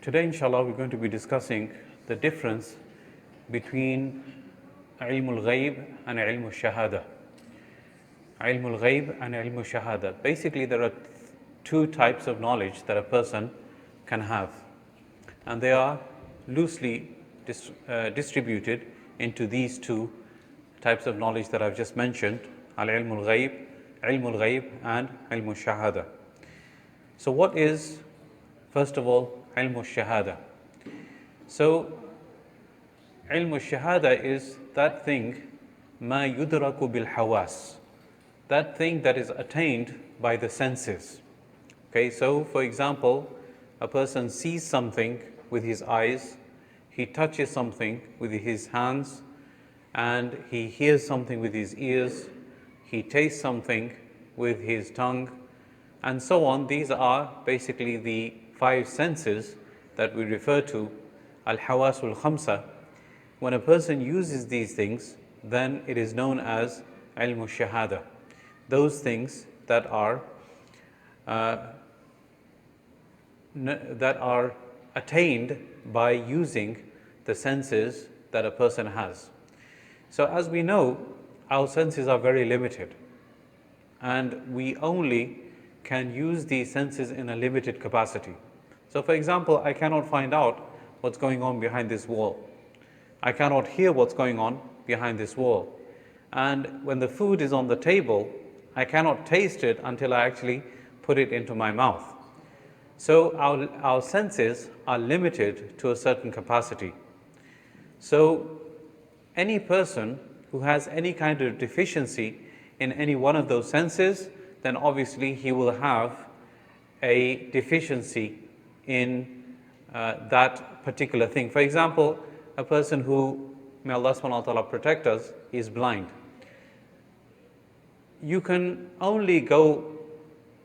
Today, inshallah, we're going to be discussing the difference between Ilmul Ghaib and Ilmul Shahada. Ilmul Ghaib and Ilmul Shahada. Basically, there are two types of knowledge that a person can have, and they are loosely distributed into these two types of knowledge that I've just mentioned: Al-Ilmul Ghaib, Ilmul Ghaib, and Ilmul Shahada. So what is, first of all, Ilmul Shahada? So Ilmul Shahada is that thing, ma yudraku bil hawas, that thing that is attained by the senses. Okay, so for example, a person sees something with his eyes, he touches something with his hands, and he hears something with his ears, he tastes something with his tongue, and so on. These are basically the five senses that we refer to, al-hawasul khamsa. When a person uses these things, then it is known as ilmu shahada. Those things that are attained by using the senses that a person has. So as we know, our senses are very limited, and we only can use these senses in a limited capacity. So for example, I cannot find out what's going on behind this wall. I cannot hear what's going on behind this wall. And when the food is on the table, I cannot taste it until I actually put it into my mouth. So our senses are limited to a certain capacity. So any person who has any kind of deficiency in any one of those senses, then obviously he will have a deficiency in that particular thing. For example, a person who, may Allah subhanahu wa ta'ala protect us, is blind. You can only go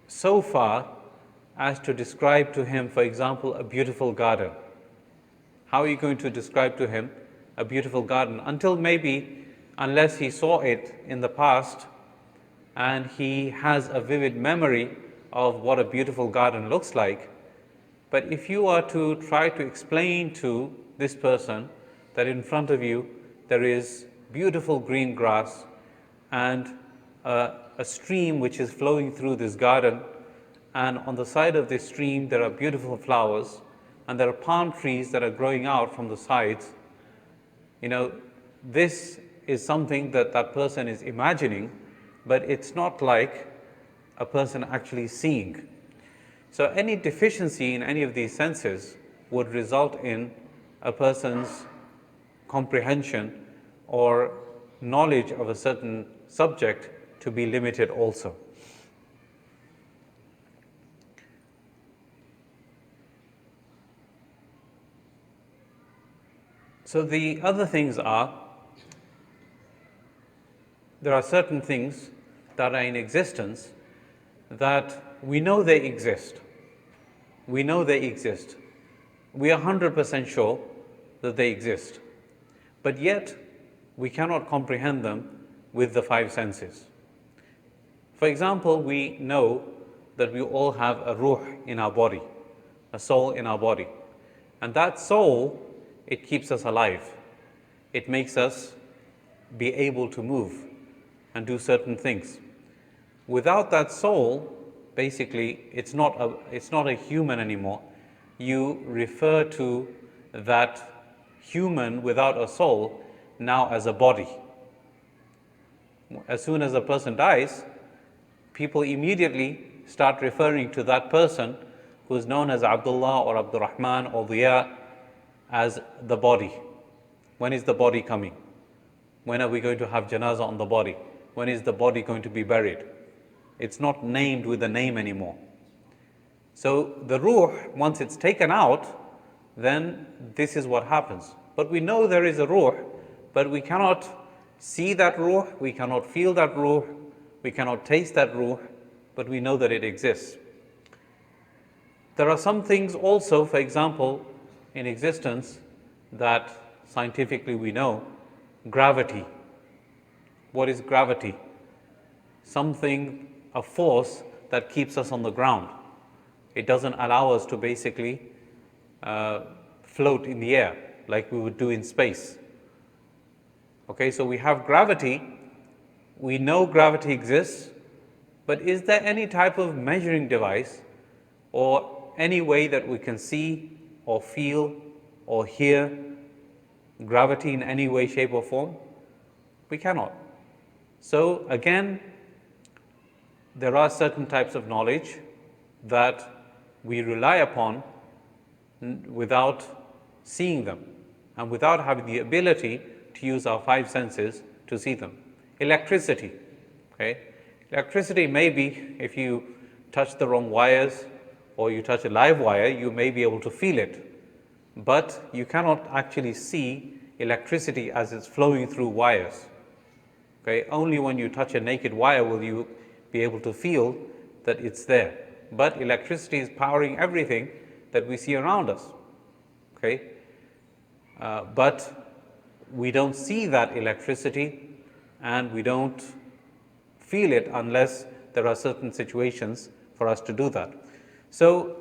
so far as to describe to him, for example, a beautiful garden. How are you going to describe to him a beautiful garden? Unless he saw it in the past and he has a vivid memory of what a beautiful garden looks like. But if you are to try to explain to this person that in front of you there is beautiful green grass and a stream which is flowing through this garden, and on the side of this stream there are beautiful flowers, and there are palm trees that are growing out from the sides, this is something that that person is imagining, but it's not like a person actually seeing. So any deficiency in any of these senses would result in a person's comprehension or knowledge of a certain subject to be limited also. So the other things are, there are certain things that are in existence that we know they exist. We know they exist. We are 100% sure that they exist. But yet, we cannot comprehend them with the five senses. For example, we know that we all have a ruh in our body, a soul in our body. And that soul, it keeps us alive. It makes us be able to move and do certain things. Without that soul, basically, it's not a human anymore. You refer to that human without a soul now as a body. As soon as a person dies, people immediately start referring to that person who is known as Abdullah or Abdurrahman or Diya as the body. When is the body coming? When are we going to have janazah on the body? When is the body going to be buried? It's not named with a name anymore. So the ruh, once it's taken out, then this is what happens. But we know there is a ruh, but we cannot see that ruh, we cannot feel that ruh, we cannot taste that ruh, but we know that it exists. There are some things also, for example, in existence that scientifically we know. Gravity. What is gravity? Something, a force that keeps us on the ground. It doesn't allow us to basically float in the air like we would do in space. Okay, so we have gravity, we know gravity exists, but is there any type of measuring device or any way that we can see or feel or hear gravity in any way, shape, or form? We cannot. So again, there are certain types of knowledge that we rely upon without seeing them and without having the ability to use our five senses to see them. Electricity, okay? Electricity, maybe if you touch the wrong wires or you touch a live wire, you may be able to feel it, but you cannot actually see electricity as it's flowing through wires. Okay? Only when you touch a naked wire will you be able to feel that it's there. But electricity is powering everything that we see around us. Okay? But we don't see that electricity and we don't feel it unless there are certain situations for us to do that. So,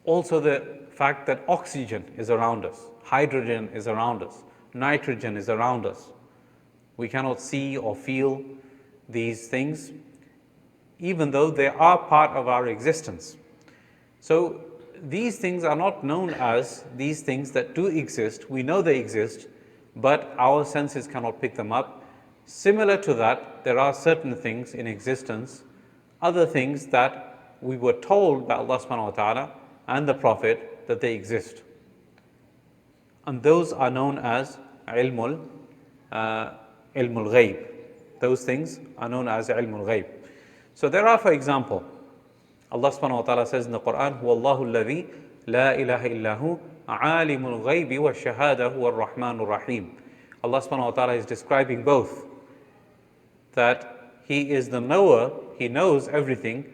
also the fact that oxygen is around us, hydrogen is around us, nitrogen is around us. We cannot see or feel these things, even though they are part of our existence. So these things are not known as these things that do exist. We know they exist, but our senses cannot pick them up. Similar to that, there are certain things in existence, other things that we were told by Allah subhanahu wa ta'ala and the Prophet that they exist. And those are known as ilmul ghayb. Those things are known as ilmul ghayb. So there are, for example, Allah subhanahu wa ta'ala says in the Quran, هُوَ اللَّهُ الَّذِي لَا إِلَهَ إِلَّا هُوَ عَالِمُ الْغَيْبِ وَالشَّهَادَةِ هُوَ الرَّحْمَنُ الرَّحِيمُ. Allah subhanahu wa ta'ala is describing both, that He is the knower, He knows everything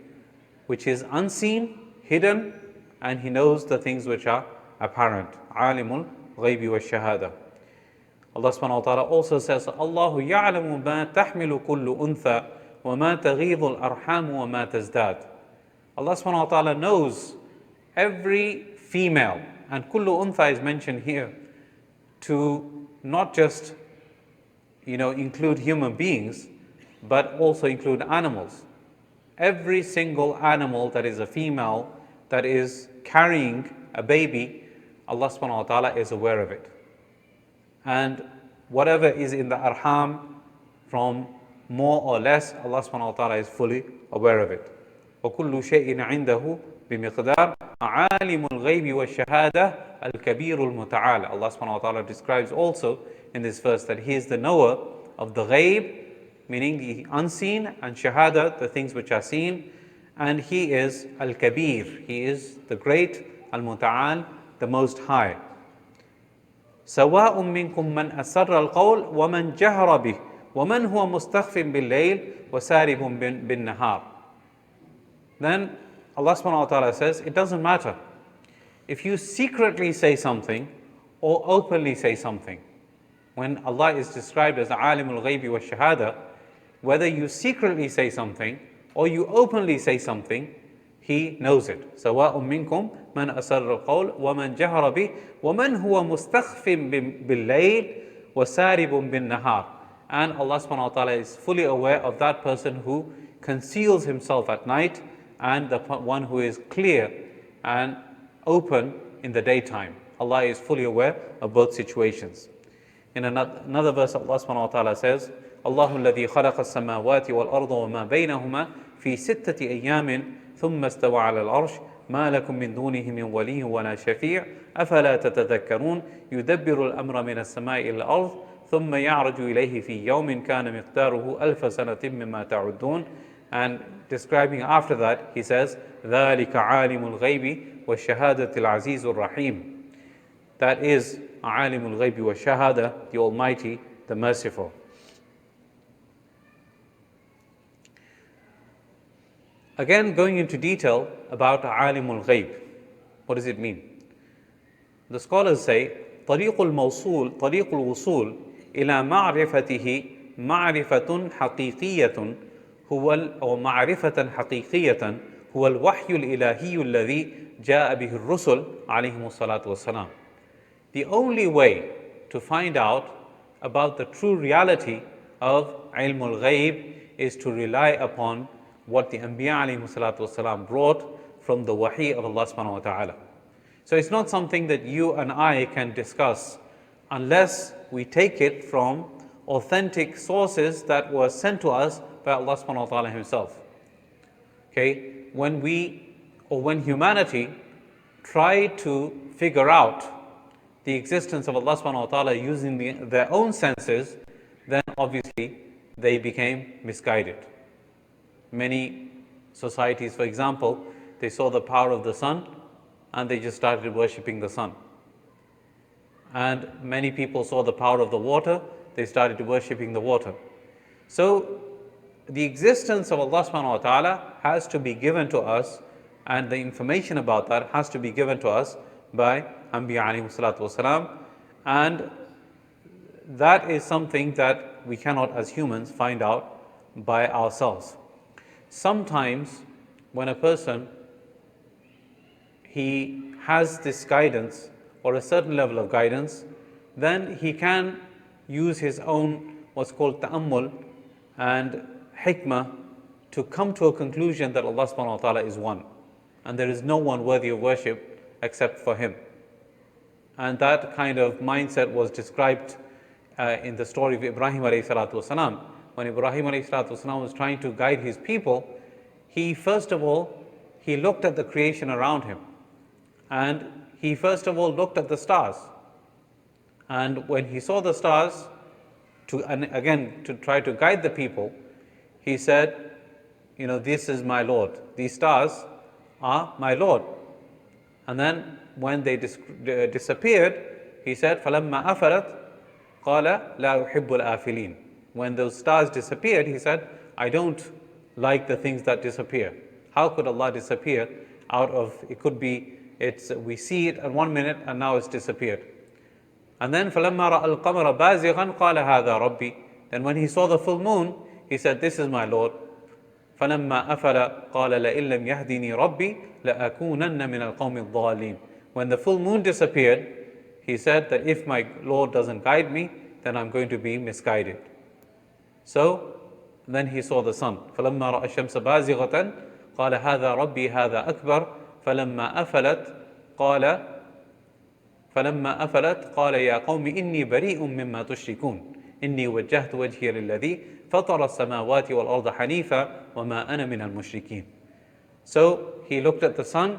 which is unseen, hidden, and He knows the things which are apparent. عَالِمُ الْغَيْبِ وَالشَّهَادَةِ. Allah subhanahu wa ta'ala also says, Allahu ya'lamu ma tahmilu kullu untha wa ma taghidu al-arham wa ma tazdad. Allah subhanahu wa ta'ala knows every female, and kullu untha is mentioned here to not just include human beings, but also include animals. Every single animal that is a female that is carrying a baby, Allah subhanahu wa ta'ala is aware of it. And whatever is in the arham from more or less, Allah subhanahu wa ta'ala is fully aware of it. وَكُلُّ شَيْءٍ عِنْدَهُ بِمِقْدَارٍ عَالِمُ الْغَيْبِ وَالشَّهَادَةِ الْكَبِيرُ الْمُتَعَالِ. Allah subhanahu wa ta'ala describes also in this verse that He is the knower of the ghaib, meaning the unseen, and shahada, the things which are seen, and He is al-kabir, He is the great, al-muta'al, the most high. سواء منكم من أسر القول ومن جهر به ومن هو مستخف بالليل وسارب بالنهار. Then Allah subhanahu wa ta'ala says, it doesn't matter if you secretly say something or openly say something. When Allah is described as Alimul Ghaybi wa Shahada, whether you secretly say something or you openly say something, He knows it. سواء منكم من أسر القول ومن جهر به ومن هو مستخف بالليل وسارب بالنهار. And Allah subhanahu wa ta'ala is fully aware of that person who conceals himself at night and the one who is clear and open in the daytime. Allah is fully aware of both situations. In another verse, Allah subhanahu wa ta'ala says, الله الذي خلق السماوات والأرض وما بينهما في ستة أيام ثم استوى على العرش ما لكم من دونه من ولي ولا شفيع أفلا تتذكرون يدبر الأمر من السماء إلى الأرض ثم يعرج إليه في يوم كان مقداره ألف سنة مما تعدون. And describing after that, He says, ذلك عالم الغيب والشهادة العزيز الرحيم. That is عالم الغيب والشهادة, the Almighty, the Merciful. Again, going into detail about Alimul Ghayb. What does it mean? The scholars say, طريق الوصول إلى معرفته معرفة حقيقية أو معرفة حقيقية هو الوحي الإلهي الذي جاء به الرسل عليهم الصلاة والسلام. The only way to find out about the true reality of ilm al-ghayb is to rely upon what the Anbiya alayhi salatu wasalam brought from the wahi of Allah subhanahu wa ta'ala. So it's not something that you and I can discuss unless we take it from authentic sources that were sent to us by Allah subhanahu wa ta'ala himself. Okay, when humanity tried to figure out the existence of Allah subhanahu wa ta'ala using their own senses, then obviously they became misguided. Many societies, for example, they saw the power of the sun and they just started worshipping the sun. And many people saw the power of the water, they started worshipping the water. So the existence of Allah subhanahu wa ta'ala has to be given to us, and the information about that has to be given to us by Anbiya alayhi salatu wasalam, and that is something that we cannot as humans find out by ourselves. Sometimes when a person he has this guidance or a certain level of guidance, then he can use his own what's called ta'ammul and hikmah to come to a conclusion that Allah subhanahu wa ta'ala is one and there is no one worthy of worship except for him. And that kind of mindset was described in the story of Ibrahim alayhi salatu wasalam. When Ibrahim alayhi salatu wasalam was trying to guide his people, he first of all looked at the creation around him, and he first of all looked at the stars. And when he saw the stars, to try to guide the people, he said, this is my Lord. These stars are my Lord. And then when they disappeared, he said, فَلَمَّا أَفَلَتْ قَالَ لَا أُحِبُّ الْآفِلِينَ. When those stars disappeared, he said, I don't like the things that disappear. How could Allah disappear out of, it could be, we see it at 1 minute and now it's disappeared. And then فَلَمَّا رَأَى الْقَمَرَ بَازِغًا قَالَ هَذَا رَبِّي. Then when he saw the full moon, he said, this is my Lord. فَلَمَّا أَفَلَ قَالَ لَئِن لَمْ يَهْدِنِي رَبِّي لَأَكُونَنَّ مِنَ الْقَوْمِ الضَّالِينَ. When the full moon disappeared, he said that if my Lord doesn't guide me, then I'm going to be misguided. So then he saw the sun. فَلَمَّا رَأَى الشَّمْسَ بَازِغَةً قَالَ هَذَا رَبِّي هَذَا أَكْبَرُ فَلَمَّا أَفَلَتْ قال يا قوم إني بريء مما تشركون إني وجهت وجهي للذي فطر السماوات والأرض حنيفا وما أنا من المشركين. So he looked at the sun,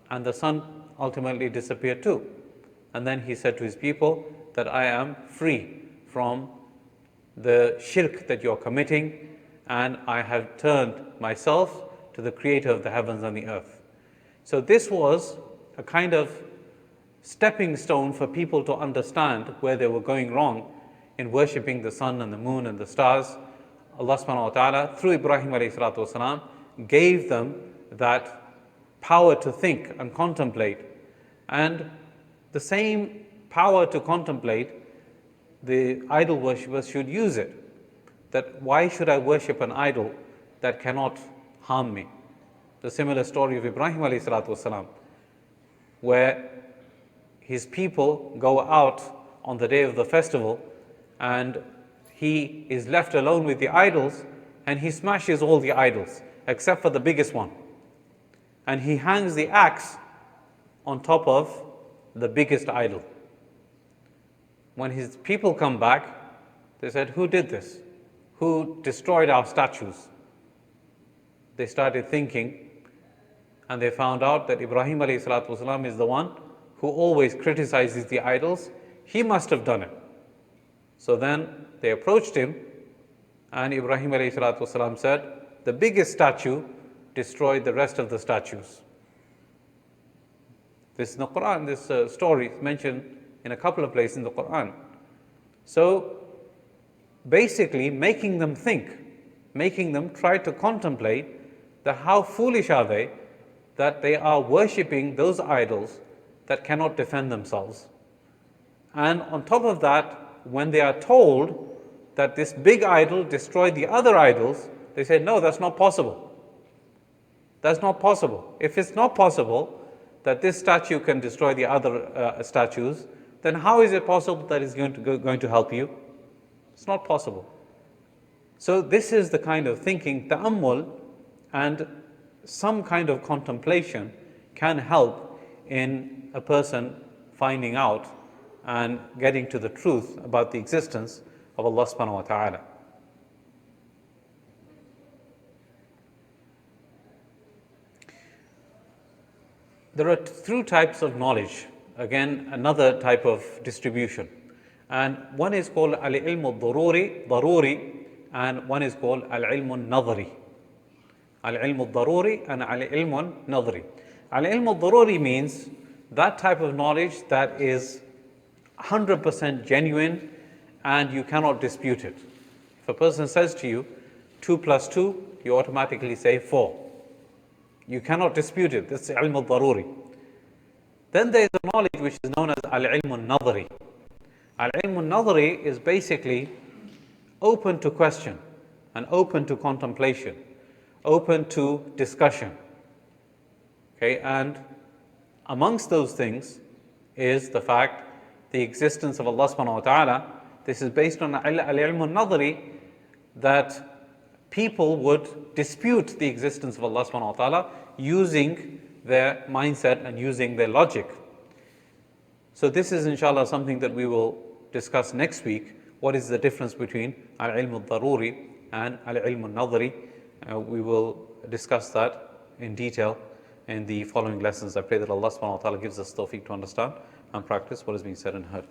and the sun ultimately disappeared too. And then he said to his people that I am free from the shirk that you're committing, and I have turned myself to the creator of the heavens and the earth. So this was a kind of stepping stone for people to understand where they were going wrong in worshipping the sun and the moon and the stars. Allah subhanahu wa ta'ala, through Ibrahim alayhi salatu wasalam, gave them that power to think and contemplate. And the same power to contemplate, the idol worshippers should use it. That why should I worship an idol that cannot harm me? The similar story of Ibrahim alayhi salatu wasalam, where his people go out on the day of the festival and he is left alone with the idols, and he smashes all the idols except for the biggest one, and he hangs the axe on top of the biggest idol. When his people come back, they said, who did this? Who destroyed our statues? They started thinking, and they found out that Ibrahim alayhi salatu wasalam is the one who always criticizes the idols. He must have done it. So then they approached him, and Ibrahim alayhi salatu wasalam said, the biggest statue destroyed the rest of the statues. This is in the Quran, this story is mentioned in a couple of places in the Quran. So basically making them think, making them try to contemplate that how foolish are they that they are worshipping those idols that cannot defend themselves. And on top of that, when they are told that this big idol destroyed the other idols, they say, no, that's not possible. That's not possible. If it's not possible, that this statue can destroy the other statues, then how is it possible that it's going to help you? It's not possible. So this is the kind of thinking, ta'ammul, and some kind of contemplation can help in a person finding out and getting to the truth about the existence of Allah subhanahu wa ta'ala. There are two types of knowledge, again another type of distribution, and one is called al-ilm al-daruri, and one is called al-ilm al-nadhri. Al-ilm al-daruri and al-ilm al-nadhri. Al-ilm al-daruri means that type of knowledge that is 100% genuine and you cannot dispute it. If a person says to you 2 plus 2, you automatically say 4. You cannot dispute it. This is ilm al-daruri. Then there is a knowledge which is known as al-ilm al-nadhri. Al-ilm al-nadhri is basically open to question and open to contemplation, open to discussion. Okay, and amongst those things is the fact, the existence of Allah subhanahu wa ta'ala. This is based on al-ilm al-nadhri, that people would dispute the existence of Allah subhanahu wa ta'ala using their mindset and using their logic. So this is inshallah something that we will discuss next week. What is the difference between al-ilm al-daruri and al-ilm al-nadhri? We will discuss that in detail in the following lessons. I pray that Allah subhanahu wa ta'ala gives us tawfiq to understand and practice what is being said and heard.